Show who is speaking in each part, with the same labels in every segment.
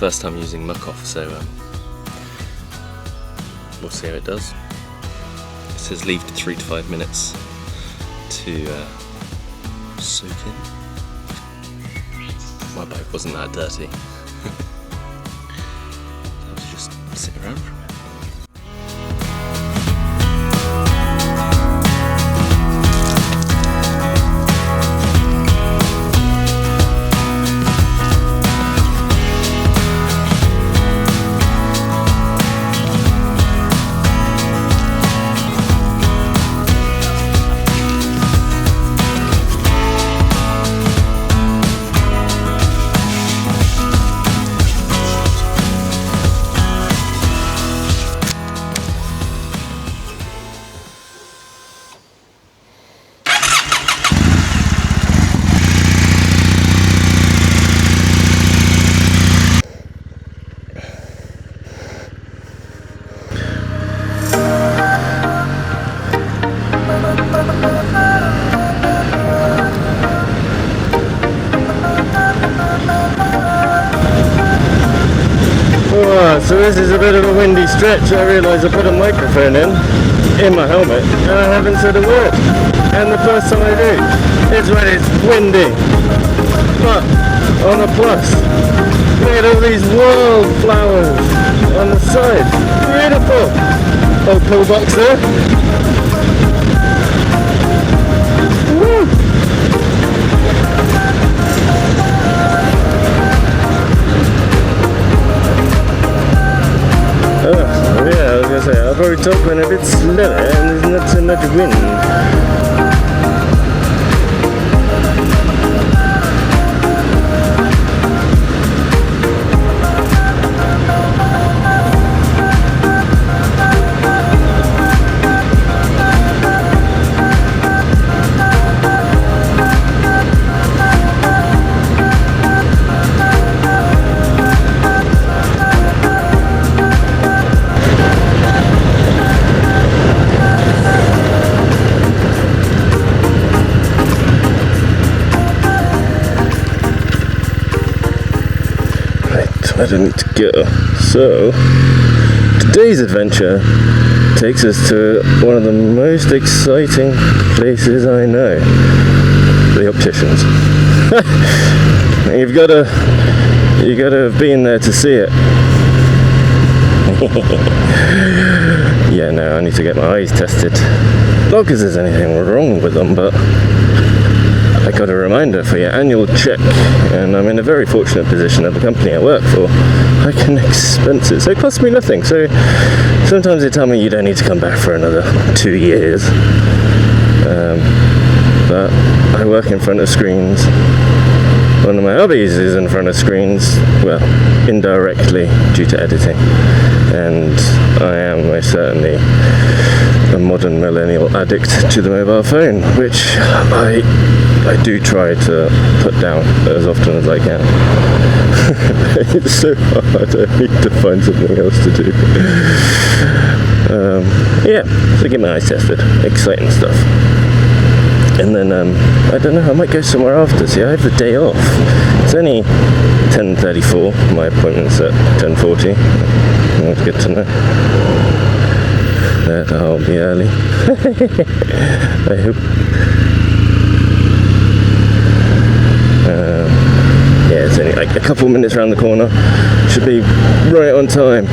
Speaker 1: first time using muck off, so we'll see how it does. It says leave for 3 to 5 minutes to soak in. My bike wasn't that dirty. I'll just sit around for a bit. So this is a bit of a windy stretch. I realise I put a microphone in my helmet and I haven't said a word. And the first time I do, it's when it's windy. But on a plus, look at all these wildflowers on the side. Beautiful. Old pillbox there. Woo. Oh, yeah, I was going to say, I'll probably talk when a bit slower and there's not so much wind. I don't need to go. So, today's adventure takes us to one of the most exciting places I know. The opticians. You gotta have been there to see it. Yeah, no, I need to get my eyes tested. Not because there's anything wrong with them, but I got a reminder for your annual check, and I'm in a very fortunate position at the company I work for. I can expense it, so it costs me nothing. So sometimes they tell me you don't need to come back for another 2 years, but I work in front of screens. One of my hobbies is in front of screens, well, indirectly due to editing, and I am most certainly a modern millennial addict to the mobile phone, which I do try to put down as often as I can. It's so hard, I need to find something else to do. Yeah, so get my eyes tested, exciting stuff. And then, I don't know, I might go somewhere after. See, I have the day off. It's only 10:34, my appointment's at 10:40. That's good to know. That I'll be early. I hope. Yeah, it's only like a couple minutes around the corner. Should be right on time.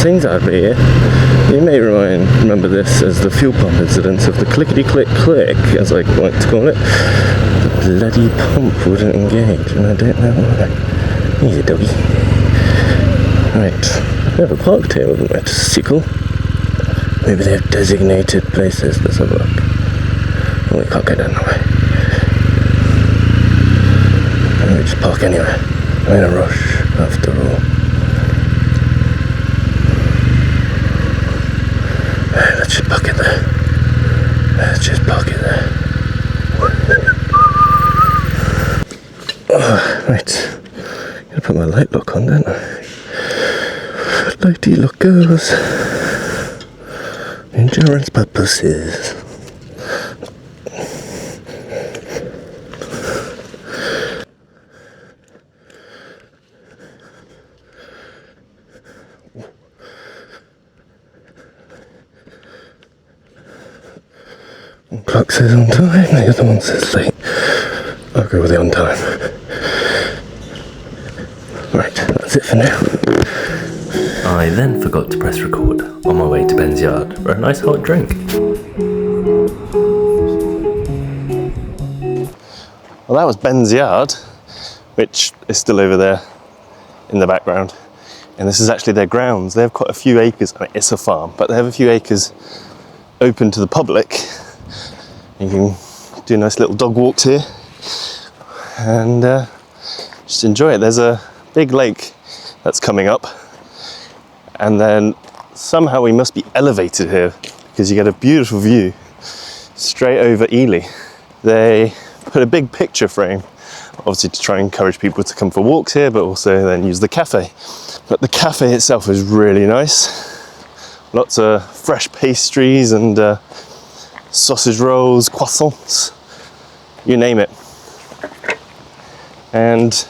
Speaker 1: Things out here. You may remember this as the fuel pump incident of the clickety-click-click, as I like to call it. The bloody pump wouldn't engage, and I don't know why. Easy, doggy. Right, never parked here with a motorcycle. Maybe they have designated places. Let's have a look. Oh, we can't go down that way. Maybe just park anywhere. I'm in a rush, after all. Let's just park it there. Let's just park it there. Oh, right. Gotta put my light lock on, don't I? Lighty lock goes. insurance purposes. One clock says on time, the other one says late. I'll go with the on time. Right, that's it for now.
Speaker 2: I then forgot to press record on my way to Ben's yard for a nice hot drink.
Speaker 1: Well, that was Ben's yard, which is still over there in the background. And this is actually their grounds. They have quite a few acres. I mean, it's a farm, but they have a few acres open to the public. You can do nice little dog walks here and just enjoy it. There's a big lake that's coming up, and then somehow we must be elevated here because you get a beautiful view straight over Ely. They put a big picture frame, obviously to try and encourage people to come for walks here, but also then use the cafe. But the cafe itself is really nice. Lots of fresh pastries and sausage rolls, croissants, you name it. And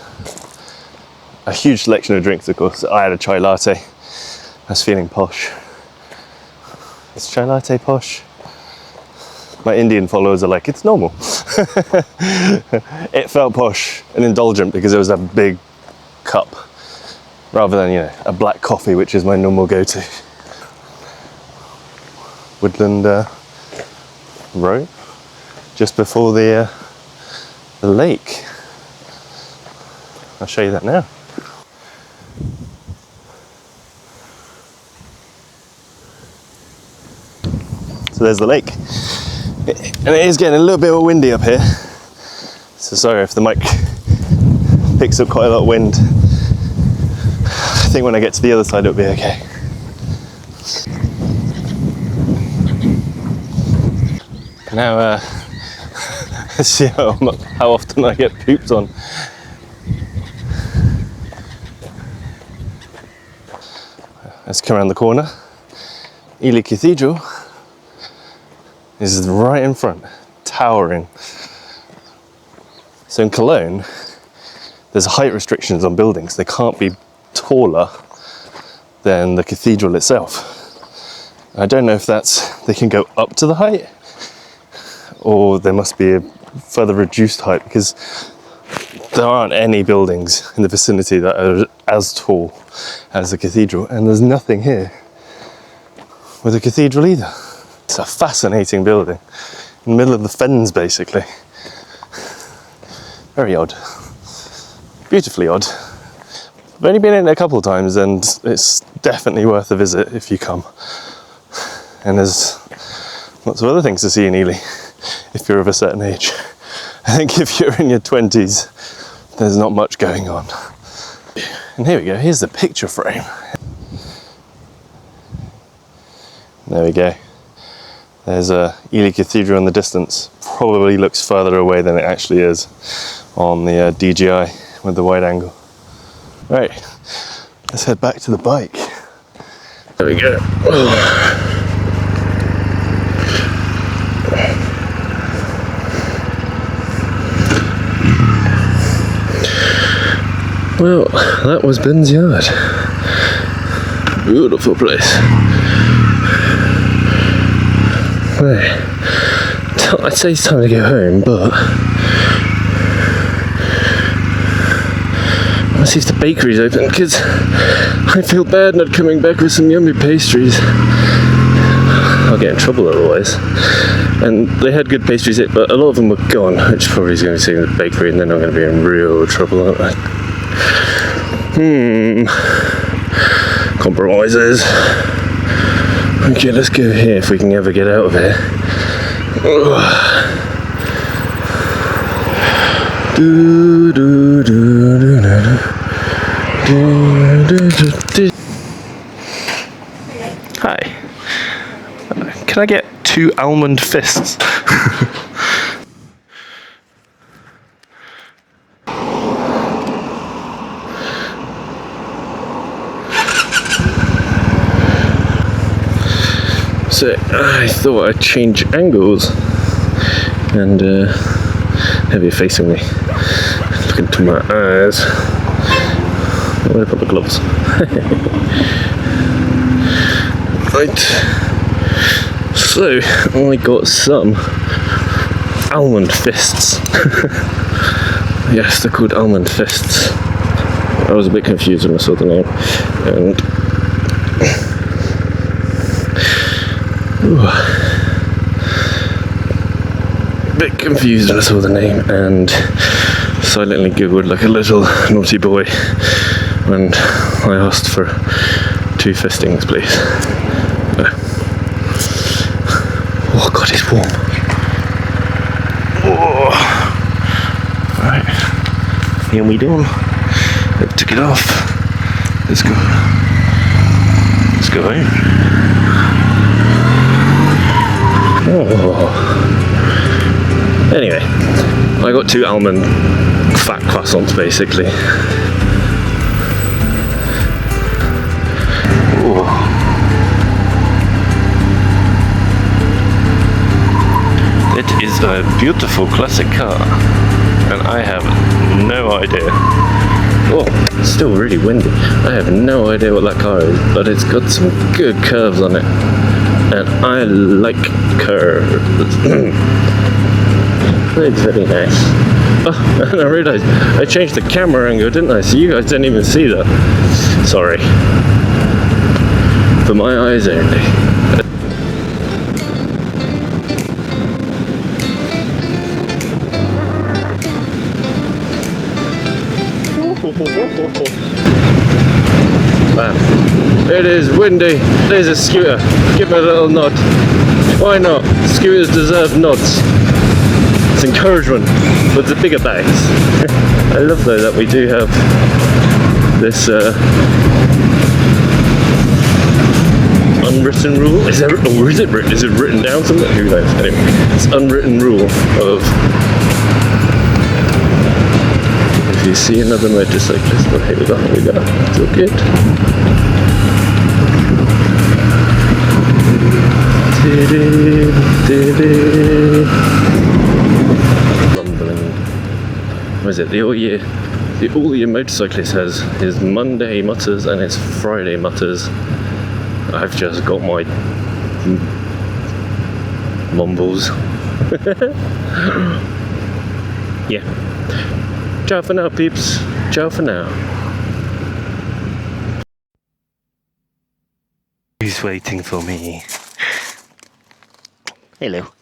Speaker 1: a huge selection of drinks, of course. I had a chai latte. I was feeling posh. Is chai latte posh? My Indian followers are like, it's normal. It felt posh and indulgent because it was a big cup rather than, you know, a black coffee, which is my normal go-to. Woodland road just before the lake. I'll show you that now. So there's the lake, and it is getting a little bit windy up here, so sorry if the mic picks up quite a lot of wind. I think when I get to the other side it'll be okay. Now let's see how often I get pooped on. Let's come around the corner. Ely Cathedral is right in front, towering. So in Cologne, there's height restrictions on buildings. They can't be taller than the cathedral itself. I don't know if they can go up to the height, or there must be a further reduced height, because there aren't any buildings in the vicinity that are as tall as the cathedral, and there's nothing here with the cathedral either. It's a fascinating building in the middle of the fens, basically. Very odd, beautifully odd. I've only been in it a couple of times, and it's definitely worth a visit if you come. And there's lots of other things to see in Ely if you're of a certain age. I think if you're in your 20s, there's not much going on. And here we go, here's the picture frame. There we go. There's a Ely Cathedral in the distance. Probably looks further away than it actually is on the DJI with the wide angle. Right, let's head back to the bike. There we go. Well, that was Ben's yard. Beautiful place. Right. I'd say it's time to go home, but let's see if the bakery's open, because I feel bad not coming back with some yummy pastries. I'll get in trouble otherwise. And they had good pastries, but a lot of them were gone, which probably is going to be sitting in the bakery, and then I'm going to be in real trouble, aren't I? Compromises. Okay, let's go here if we can ever get out of here. Hi. Can I get 2 almond fists? So I thought I'd change angles and have you facing me. Look into my eyes. Where did I put the gloves? Right. So I got some almond fists. Yes, they're called almond fists. I was a bit confused when I saw the name, and a bit confused when I saw the name, and silently googled like a little naughty boy when I asked for 2 fistings, please. Oh god, it's warm. Oh. Right, here we done. I took it off. Let's go. Let's go in. Oh. Anyway, I got 2 almond fat croissants basically. Oh. It is a beautiful classic car, and I have no idea. Oh, it's still really windy. I have no idea what that car is, but it's got some good curves on it, and I like curves. It's very nice. Oh, and I realised I changed the camera angle, didn't I? So you guys didn't even see that. Sorry. For my eyes only. Man, it is windy. There's a scooter. Give me a little nod. Why not? Scooters deserve nods. It's encouragement with the bigger bags. I love though that we do have this unwritten rule. Is there, or is it written? Is it written down somewhere? Who knows? Anyway, it's unwritten rule of if you see another motorcyclist, well, here we go. It's all good. Rumbling. What is it? The all year motorcyclist has his Monday mutters and his Friday mutters. I've just got my mumbles. Yeah. Ciao for now, peeps. Ciao for now. Who's waiting for me? Hello.